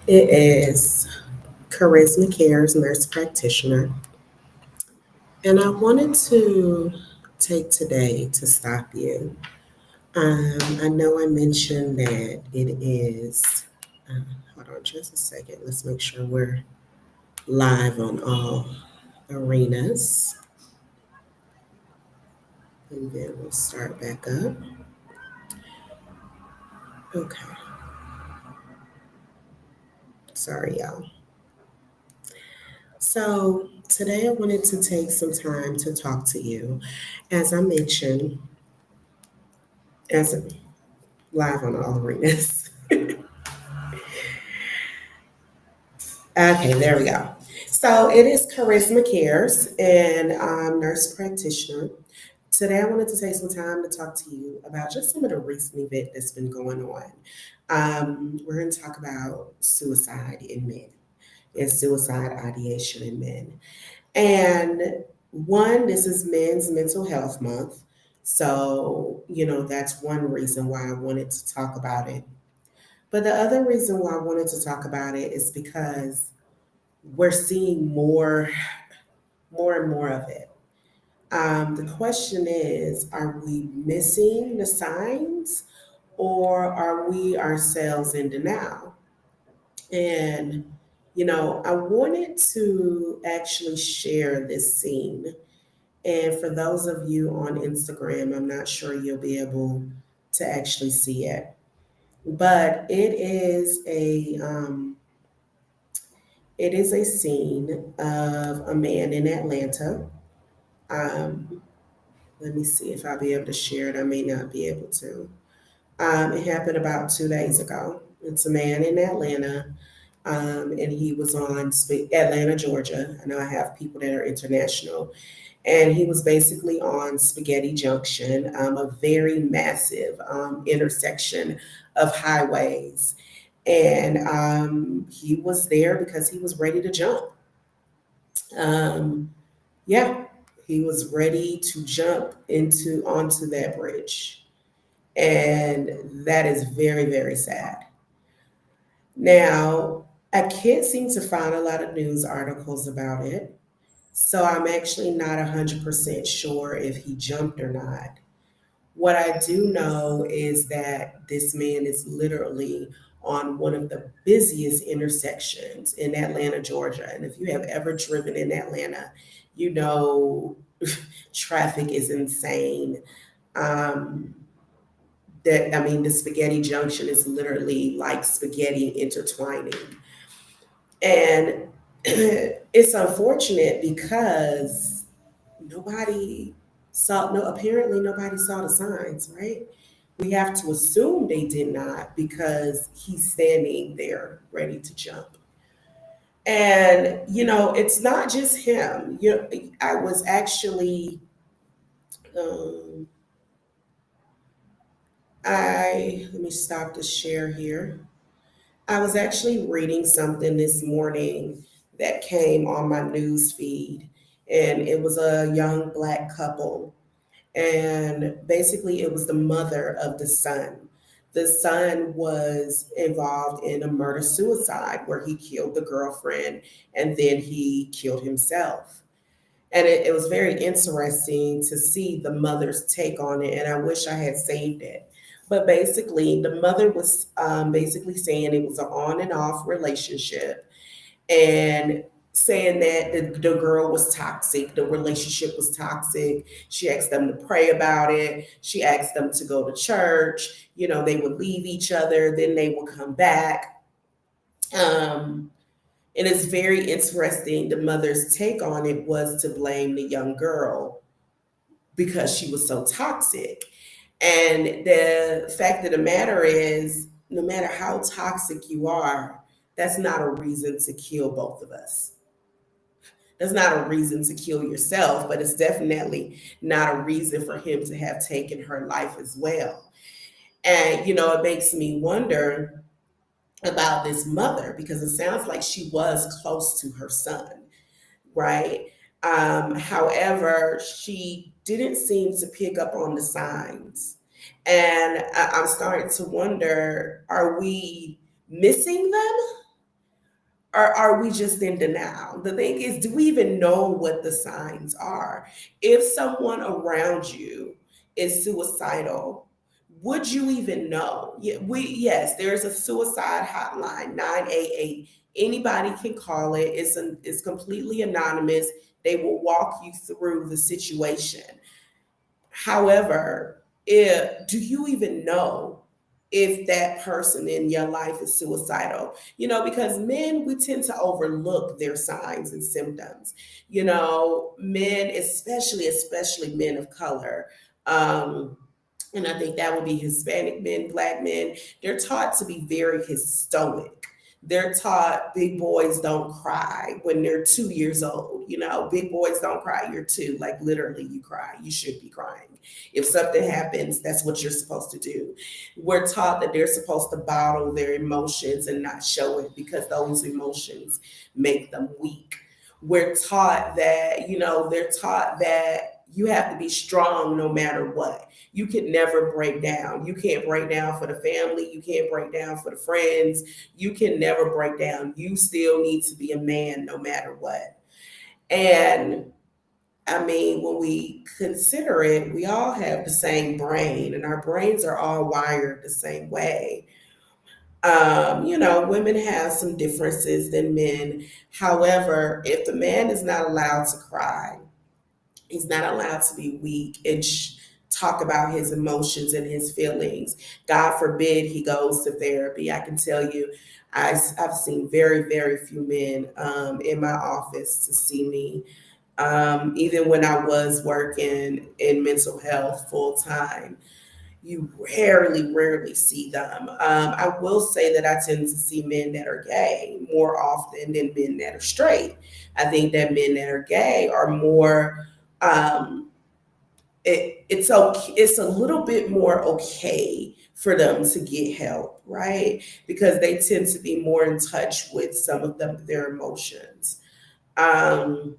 It is Charisma Care's nurse practitioner, and I wanted to take today to stop you. I know I mentioned that it is. Uh, Hold on just a second. Let's make sure we're live on all arenas, and then we'll start back up. Okay, sorry, y'all. So today I wanted to take some time to talk to you. As I mentioned, as live on all arenas. Okay, there we go. So it is Charisma Cares and I'm nurse practitioner. Today I wanted to take some time to talk to you about just some of the recent event that's been going on. We're going to talk about suicide in men and suicide ideation in men. And one, this is Men's Mental Health Month. So, that's one reason why I wanted to talk about it. But the other reason why I wanted to talk about it is because we're seeing more and more of it. The question is, are we missing the signs or are we ourselves in denial? And, I wanted to actually share this scene. And for those of you on Instagram, I'm not sure you'll be able to actually see it, but it is a scene of a man in Atlanta. Um, Let me see if I'll be able to share it. I may not be able to. It happened about 2 days ago. It's a man in Atlanta, and he was on Atlanta, Georgia. I know I have people that are international, and he was basically on Spaghetti Junction, a very massive intersection of highways. And he was there because he was ready to jump. Um, yeah, he was ready to jump into onto that bridge. And that is very, very sad. Now, I can't seem to find a lot of news articles about it. So I'm actually not 100% sure if he jumped or not. What I do know is that this man is literally on one of the busiest intersections in Atlanta, Georgia. And if you have ever driven in Atlanta, you know traffic is insane. Um, the Spaghetti Junction is literally like spaghetti intertwining. And it's unfortunate because nobody apparently nobody saw the signs, right? We have to assume they did not because he's standing there ready to jump. And it's not just him. I was actually um, I let me stop the share here. I was actually reading something this morning that came on my news feed, and it was a young black couple. And basically, it was the mother of the son. The son was involved in a murder suicide where he killed the girlfriend and then he killed himself. And it was very interesting to see the mother's take on it. And I wish I had saved it. But basically, the mother was basically saying it was an on and off relationship and saying that the girl was toxic, the relationship was toxic. She asked them to pray about it. She asked them to go to church. They would leave each other, then they would come back. Um, and it's very interesting. The mother's take on it was to blame the young girl because she was so toxic. And the fact of the matter is, no matter how toxic you are, that's not a reason to kill both of us. That's not a reason to kill yourself, but it's definitely not a reason for him to have taken her life as well. And, it makes me wonder about this mother because it sounds like she was close to her son, right? However, she didn't seem to pick up on the signs. And I'm starting to wonder, are we missing them? Or are we just in denial? The thing is, do we even know what the signs are? If someone around you is suicidal, would you even know? Yes, there's a suicide hotline, 988. Anybody can call it. It's completely anonymous. They will walk you through the situation. However, do you even know if that person in your life is suicidal? Because men, we tend to overlook their signs and symptoms. Men, especially men of color. And I think that would be Hispanic men, Black men. They're taught to be very stoic. They're taught big boys don't cry when they're 2 years old. Big boys don't cry. You're two. Like literally, you cry. You should be crying. If something happens, that's what you're supposed to do. We're taught that they're supposed to bottle their emotions and not show it because those emotions make them weak. We're taught that, they're taught that you have to be strong no matter what. You can never break down. You can't break down for the family. You can't break down for the friends. You can never break down. You still need to be a man no matter what. And I mean, when we consider it, we all have the same brain, and our brains are all wired the same way. Women have some differences than men. However, if the man is not allowed to cry, he's not allowed to be weak and talk about his emotions and his feelings. God forbid he goes to therapy. I can tell you, I've seen very, very few men in my office to see me. Even when I was working in mental health full time, you rarely see them. I will say that I tend to see men that are gay more often than men that are straight. I think that men that are gay are more. It's a little bit more okay for them to get help, right? Because they tend to be more in touch with some of their emotions. Um,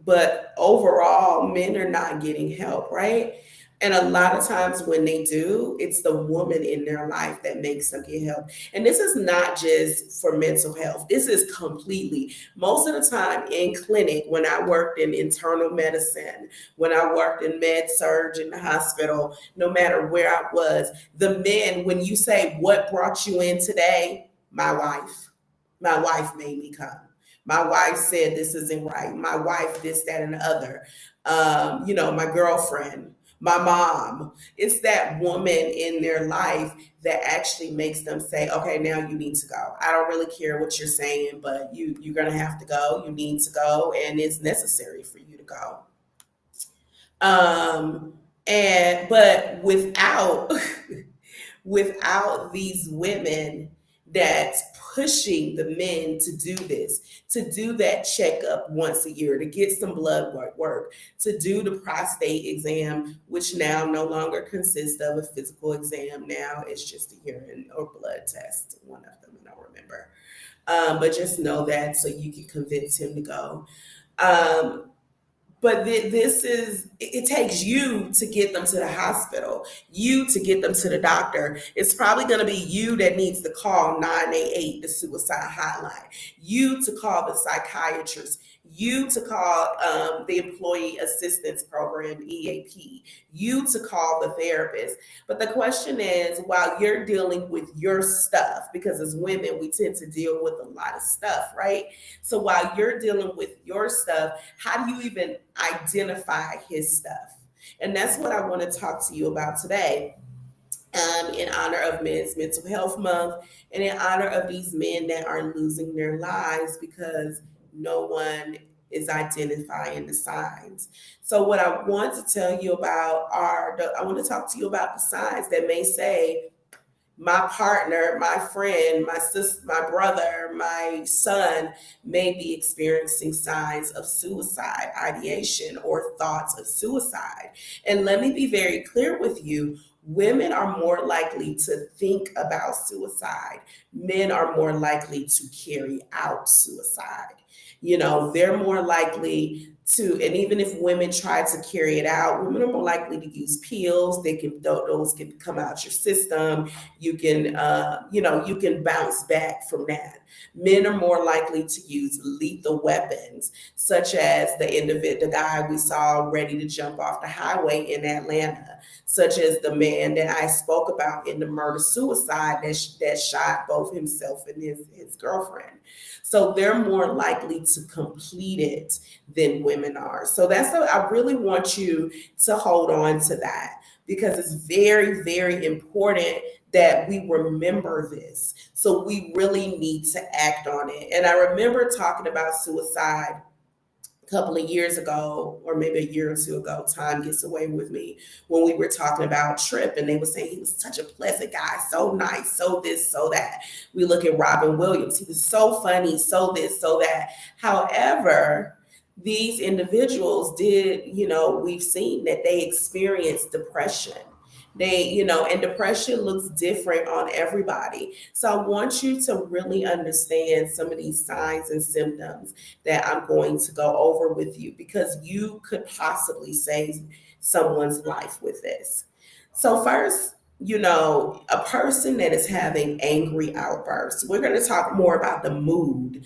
but overall, men are not getting help, right? And a lot of times when they do, it's the woman in their life that makes them get help. And this is not just for mental health. This is completely, most of the time in clinic, when I worked in internal medicine, when I worked in med surg in the hospital, no matter where I was, the men, when you say, what brought you in today? My wife made me come. My wife said this isn't right. My wife, this, that, and the other. My girlfriend, my mom. It's that woman in their life that actually makes them say, okay, now you need to go. I don't really care what you're saying, but you're gonna have to go. You need to go, and it's necessary for you to go. Um, but without without these women that's pushing the men to do this, to do that checkup once a year, to get some blood work, to do the prostate exam, which now no longer consists of a physical exam. Now it's just a urine or blood test, one of them, I don't remember. But just know that so you can convince him to go. Um, but this is, it takes you to get them to the hospital, you to get them to the doctor. It's probably going to be you that needs to call 988, the suicide hotline, you to call the psychiatrist, you to call the employee assistance program, EAP, you to call the therapist. But the question is, while you're dealing with your stuff, because as women we tend to deal with a lot of stuff, right? So while you're dealing with your stuff, how do you even identify his stuff? And that's what I want to talk to you about today, in honor of Men's Mental Health Month and in honor of these men that are losing their lives because no one is identifying the signs. So what I want to tell you about I want to talk to you about the signs that may say, my partner, my friend, my sister, my brother, my son may be experiencing signs of suicide ideation or thoughts of suicide. And let me be very clear with you. Women are more likely to think about suicide. Men are more likely to carry out suicide. They're more likely to, and even if women try to carry it out, women are more likely to use pills. Those can come out your system. You can bounce back from that. Men are more likely to use lethal weapons, such as the guy we saw ready to jump off the highway in Atlanta, such as the man that I spoke about in the murder suicide that shot both himself and his girlfriend. So they're more likely to complete it than women are. So I really want you to hold on to that, because it's very, very important that we remember this. So we really need to act on it. And I remember talking about suicide couple of years ago, or maybe a year or two ago, time gets away with me, when we were talking about Trip, and they were saying he was such a pleasant guy, so nice, so this, so that. We look at Robin Williams, he was so funny, so this, so that. However, these individuals we've seen that they experience depression. And depression looks different on everybody. So I want you to really understand some of these signs and symptoms that I'm going to go over with you, because you could possibly save someone's life with this. So first, a person that is having angry outbursts, we're going to talk more about the mood.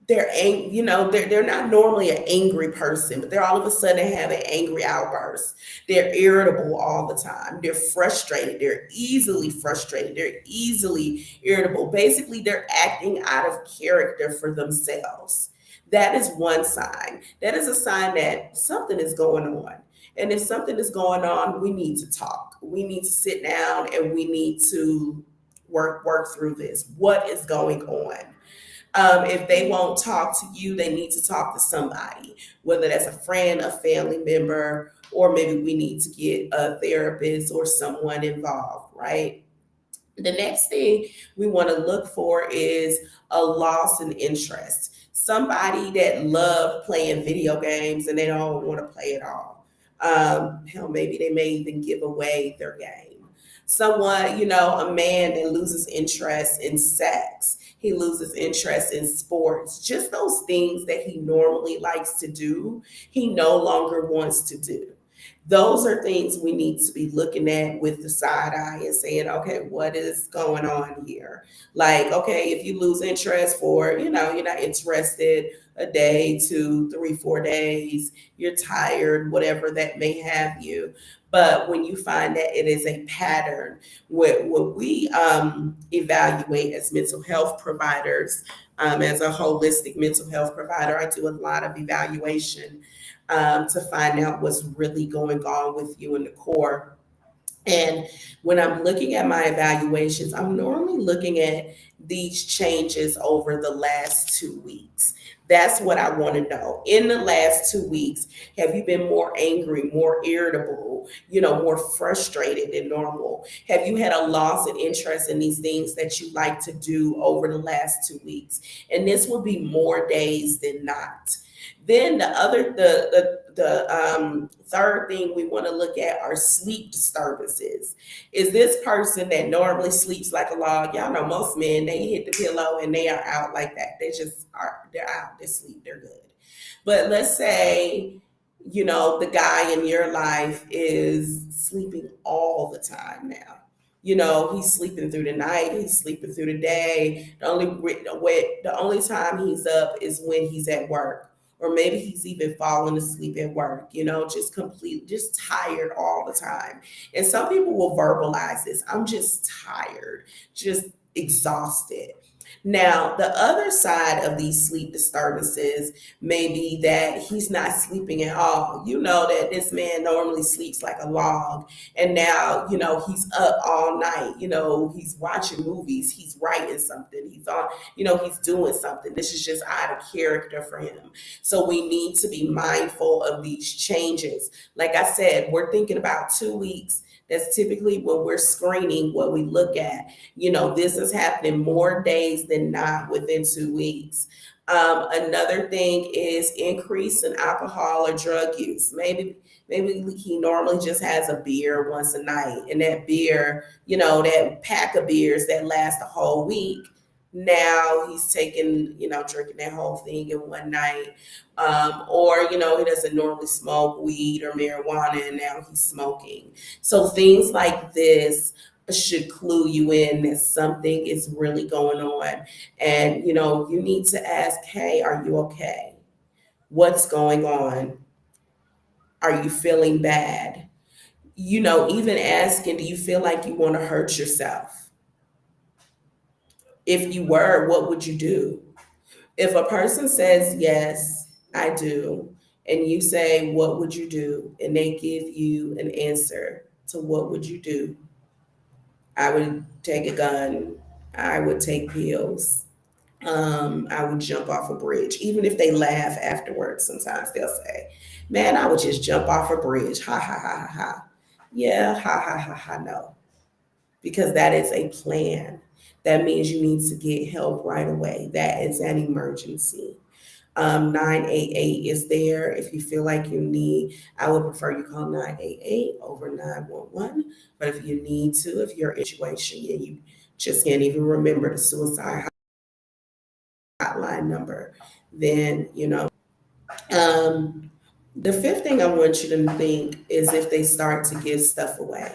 They're not normally an angry person, but they're all of a sudden having angry outbursts. They're irritable all the time. They're frustrated. They're easily frustrated. They're easily irritable. Basically, they're acting out of character for themselves. That is one sign. That is a sign that something is going on. And if something is going on, we need to talk. We need to sit down and we need to work through this. What is going on? If they won't talk to you, they need to talk to somebody, whether that's a friend, a family member, or maybe we need to get a therapist or someone involved, right? The next thing we want to look for is a loss in interest. Somebody that loved playing video games and they don't want to play at all. Hell, maybe they may even give away their game. Someone, a man that loses interest in sex. He loses interest in sports. Just those things that he normally likes to do, he no longer wants to do. Those are things we need to be looking at with the side eye and saying, okay, what is going on here? Like, okay, if you lose interest for, you're not interested a day, 2, 3, 4 days, you're tired, whatever that may have you. But when you find that it is a pattern, what we evaluate as mental health providers, as a holistic mental health provider, I do a lot of evaluation to find out what's really going on with you in the core. And when I'm looking at my evaluations, I'm normally looking at these changes over the last 2 weeks. That's what I want to know. In the last 2 weeks, have you been more angry, more irritable, more frustrated than normal? Have you had a loss in interest in these things that you like to do over the last 2 weeks? And this will be more days than not. Then the third thing we want to look at are sleep disturbances. Is this person that normally sleeps like a log? Y'all know most men, they hit the pillow and they are out like that. They're out, they sleep, they're good. But let's say, the guy in your life is sleeping all the time now. He's sleeping through the night, he's sleeping through the day. The only time he's up is when he's at work, or maybe he's even falling asleep at work, just tired all the time. And some people will verbalize this: I'm just tired, just exhausted. Now, the other side of these sleep disturbances may be that he's not sleeping at all. That this man normally sleeps like a log, and now, he's up all night. He's watching movies, he's writing something, he's doing something. This is just out of character for him. So we need to be mindful of these changes. Like I said, we're thinking about 2 weeks. That's typically when we're screening what we look at. This is happening more days than not within 2 weeks. Another thing is increase in alcohol or drug use. Maybe he normally just has a beer once a night, and that beer, that pack of beers that last a whole week. Now he's taking, drinking that whole thing in one night. Or, he doesn't normally smoke weed or marijuana, and now he's smoking. So things like this should clue you in that something is really going on. And, you need to ask, hey, are you okay? What's going on? Are you feeling bad? Even asking, do you feel like you want to hurt yourself? If you were, what would you do? If a person says, yes, I do, and you say, what would you do? And they give you an answer to what would you do? I would take a gun. I would take pills. I would jump off a bridge. Even if they laugh afterwards, sometimes they'll say, man, I would just jump off a bridge. Ha ha ha ha ha. Yeah, ha ha ha ha, no. Because that is a plan. That means you need to get help right away. That is an emergency. 988 is there if you feel like you need. I would prefer you call 988 over 911. But if you need to, if you're in a situation and you just can't even remember the suicide hotline number, then, the fifth thing I want you to think is if they start to give stuff away,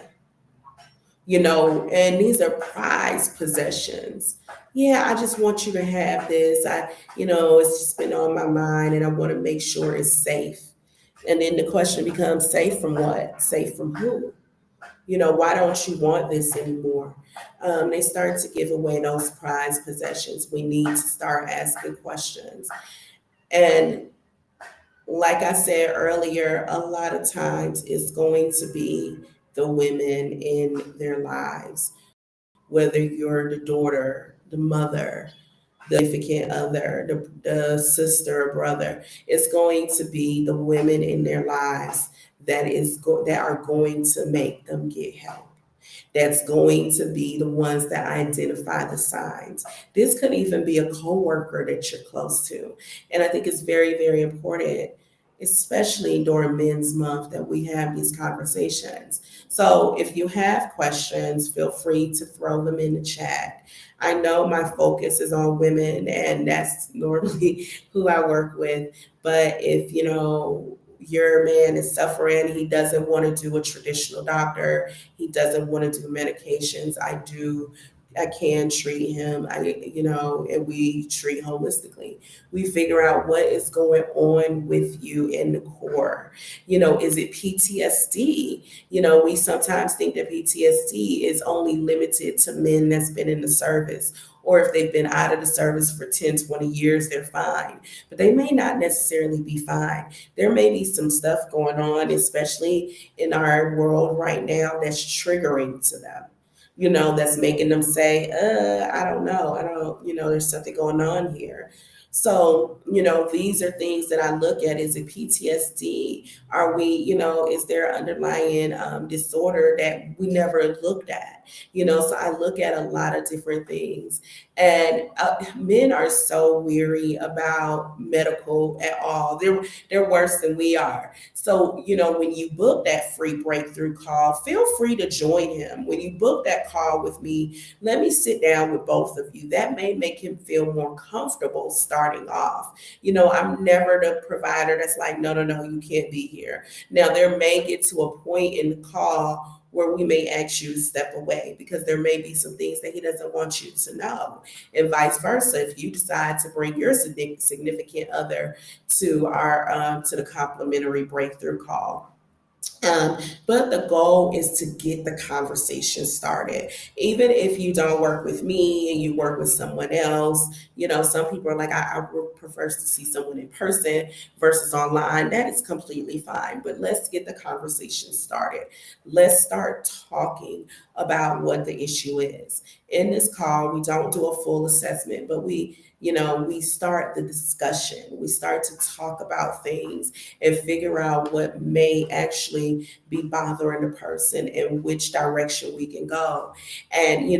and these are prized possessions. Yeah, I just want you to have this. It's just been on my mind and I want to make sure it's safe. And then the question becomes, safe from what? Safe from who? Why don't you want this anymore? They start to give away those prized possessions. We need to start asking questions. And like I said earlier, a lot of times it's going to be the women in their lives, whether you're the daughter, the mother, the significant other, the sister or brother. It's going to be the women in their lives that are going to make them get help. That's going to be the ones that identify the signs. This could even be a coworker that you're close to. And I think it's very, very important, especially during Men's Month, that we have these conversations. So if you have questions, feel free to throw them in the chat. I know my focus is on women, and that's normally who I work with. But if, your man is suffering, he doesn't want to do a traditional doctor, he doesn't want to do medications, I can treat him. And we treat holistically. We figure out what is going on with you in the core. Is it PTSD? We sometimes think that PTSD is only limited to men that's been in the service, or if they've been out of the service for 10, 20 years, they're fine. But they may not necessarily be fine. There may be some stuff going on, especially in our world right now, that's triggering to them, that's making them say, I don't know. I don't, there's something going on here. So, these are things that I look at. Is it PTSD? Are we, is there underlying disorder that we never looked at? So I look at a lot of different things. And men are so weary about medical at all. They're worse than we are. So, when you book that free breakthrough call, feel free to join him. When you book that call with me, let me sit down with both of you. That may make him feel more comfortable starting off. I'm never the provider that's like, no, no, no, you can't be here. Now, there may get to a point in the call where we may ask you to step away because there may be some things that he doesn't want you to know, and vice versa. If you decide to bring your significant other to our to the complimentary breakthrough call. But the goal is to get the conversation started. Even if you don't work with me and you work with someone else, some people are like, I would prefer to see someone in person versus online. That is completely fine. But let's get the conversation started. Let's start talking. about what the issue is. In this call, we don't do a full assessment, but we start the discussion. We start to talk about things and figure out what may actually be bothering the person and which direction we can go. And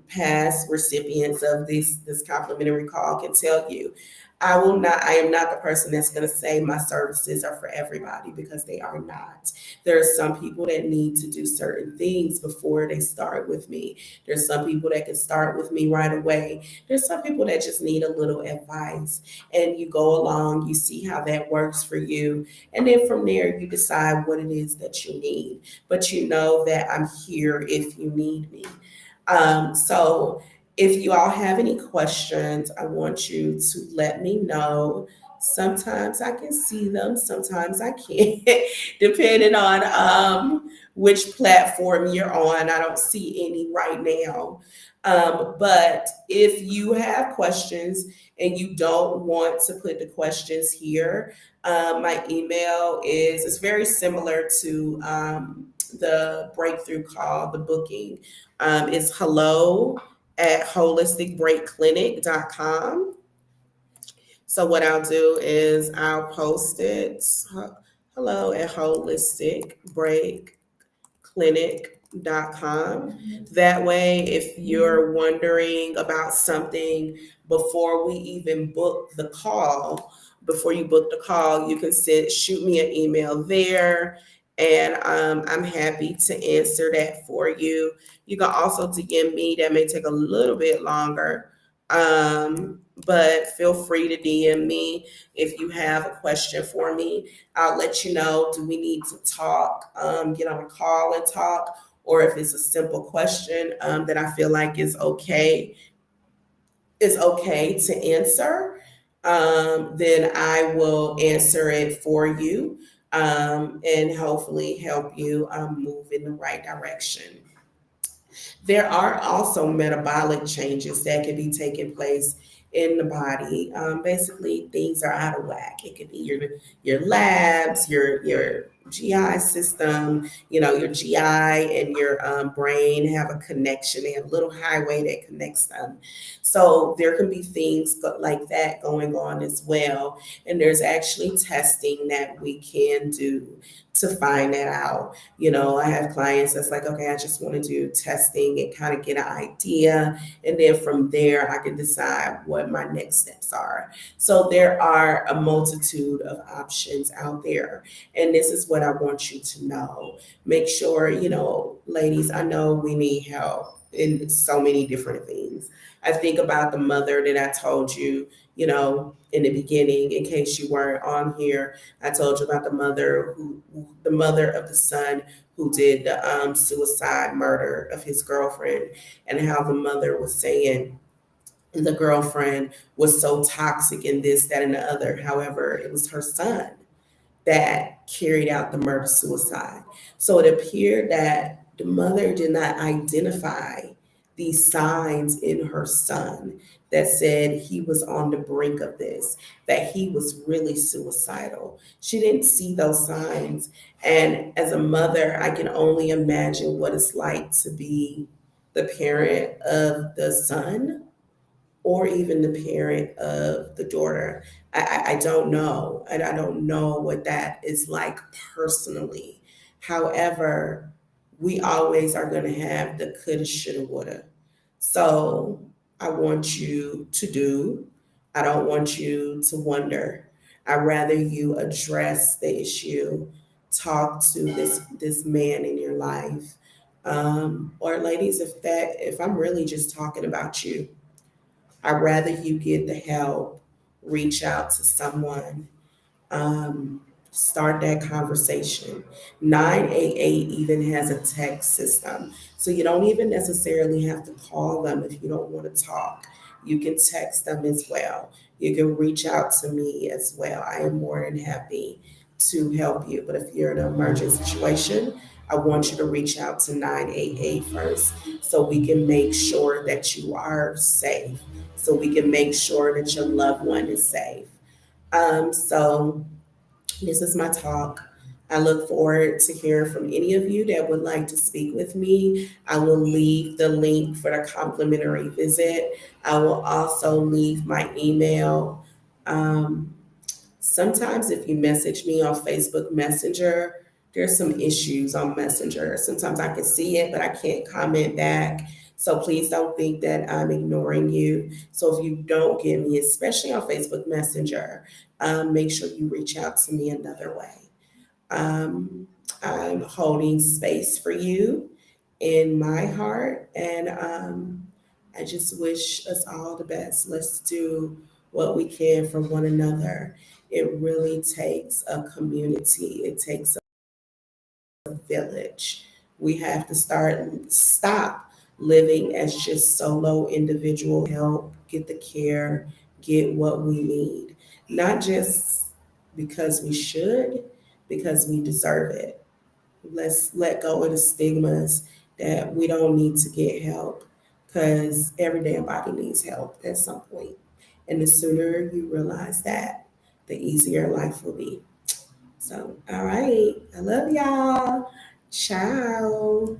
past recipients of this complimentary call can tell you, I am not the person that's going to say my services are for everybody, because they are not. There are some people that need to do certain things before they start with me. There's some people that can start with me right away. There's some people that just need a little advice, and you go along, you see how that works for you. And then from there, you decide what it is that you need. But you know that I'm here if you need me. So if you all have any questions, I want you to let me know. Sometimes I can see them, sometimes I can't, depending on which platform you're on. I don't see any right now. But if you have questions and you don't want to put the questions here, my email is it's very similar to the breakthrough call, the booking. It's hello@holisticbreakclinic.com. So what I'll do is I'll post it. Hello@holisticbreakclinic.com. That way, if you're wondering about something before we even book the call, before you book the call, you can shoot me an email there, and I'm happy to answer that for you. You can also DM me. That may take a little bit longer, but feel free to DM me if you have a question for me. I'll let you know, do we need to talk, get on a call and talk, or if it's a simple question that I feel like is okay to answer, then I will answer it for you, and hopefully help you move in the right direction. There are also metabolic changes that can be taking place in the body. Basically, things are out of whack. It could be your labs, your GI system. Your GI and your brain have a connection. They have a little highway that connects them. So there can be things like that going on as well. And there's actually testing that we can do to find that out. I have clients that's like, okay, I just want to do testing and kind of get an idea. And then from there, I can decide what my next steps are. So there are a multitude of options out there. And this is what I want you to know. Make sure, ladies, I know we need help in so many different things. I think about the mother that I told you, in the beginning, in case you weren't on here. I told you about the mother of the son who did the suicide murder of his girlfriend, and how the mother was saying the girlfriend was so toxic in this, that, and the other. However, it was her son that carried out the murder suicide. So it appeared that the mother did not identify these signs in her son that said he was on the brink of this, that he was really suicidal. She didn't see those signs. And as a mother, I can only imagine what it's like to be the parent of the son, or even the parent of the daughter. I don't know. I don't know what that is like personally. However, we always are going to have the coulda, shoulda, woulda. So I want you to do. I don't want you to wonder. I'd rather you address the issue, talk to this man in your life. Or ladies, if I'm really just talking about you, I'd rather you get the help, reach out to someone, start that conversation. 988 even has a text system. So you don't even necessarily have to call them if you don't want to talk. You can text them as well. You can reach out to me as well. I am more than happy to help you. But if you're in an emergent situation, I want you to reach out to 988 first, so we can make sure that you are safe, so we can make sure that your loved one is safe. So this is my talk. I look forward to hearing from any of you that would like to speak with me. I will leave the link for the complimentary visit. I will also leave my email. Um, Sometimes if you message me on Facebook Messenger, there's some issues on Messenger. Sometimes I can see it, but I can't comment back. So please don't think that I'm ignoring you. So if you don't get me, especially on Facebook Messenger, make sure you reach out to me another way. Um, I'm holding space for you in my heart, and I just wish us all the best. Let's do what we can for one another. It really takes a community. It takes a village. We have to stop living as just solo individual help, get the care, get what we need. Not just because we should, because we deserve it. Let's let go of the stigmas that we don't need to get help because every damn body needs help at some point. And the sooner you realize that, the easier life will be. So, all right. I love y'all. Ciao.